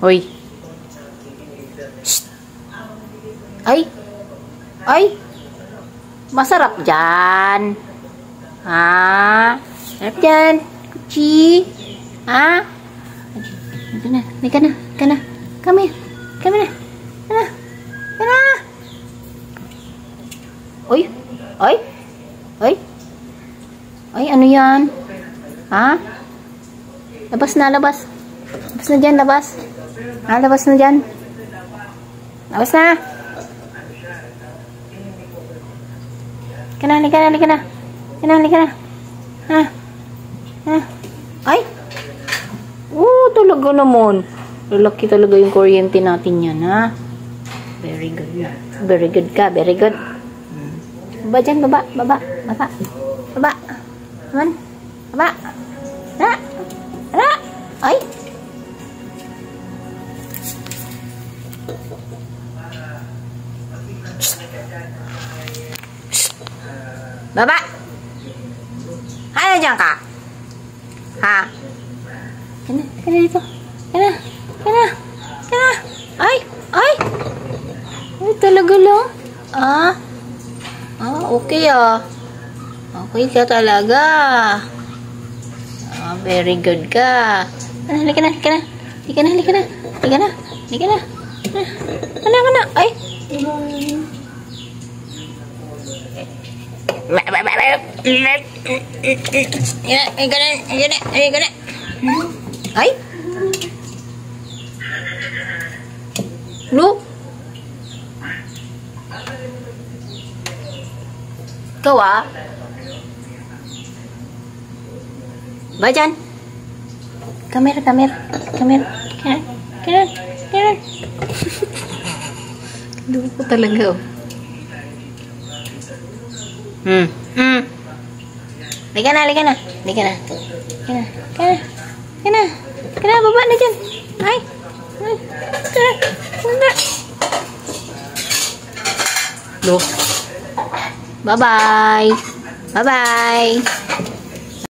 Hoy. Shh. Ay. Ay. Masarap dyan. Ha? Masarap dyan. Kuchi. Ha? Halika na. Halika na. Halika na. Come here. Come here. Halika na. Halika na. Uy. Ay. Ay. Ay, ano yan? Ha? Labas na, labas. Labas na dyan, labas. Ha, labas na dyan. Labas na. Halika na, halika na, halika na. Halika na, halika na. Ha? Ha? Ay! Talaga naman. Lalaki talaga yung kuryente natin yan, ha? Very good na. Very good ka, very good. Baba dyan, baba, baba, baba. Baba. Naman. Baba. Ha? Hala. Ay! Baba! Ano dyan ka? Ha? Kena dito. Kena. Ay! Ay! Ay, talaga lang. Okay Okay ka talaga. Very good ka. Halika na. Halika na. Ay! Ay! Lu? Ikaw ba dyan? Come here. Luko talaga, Halika na, baba na dyan. Ay. Look. Bye-bye.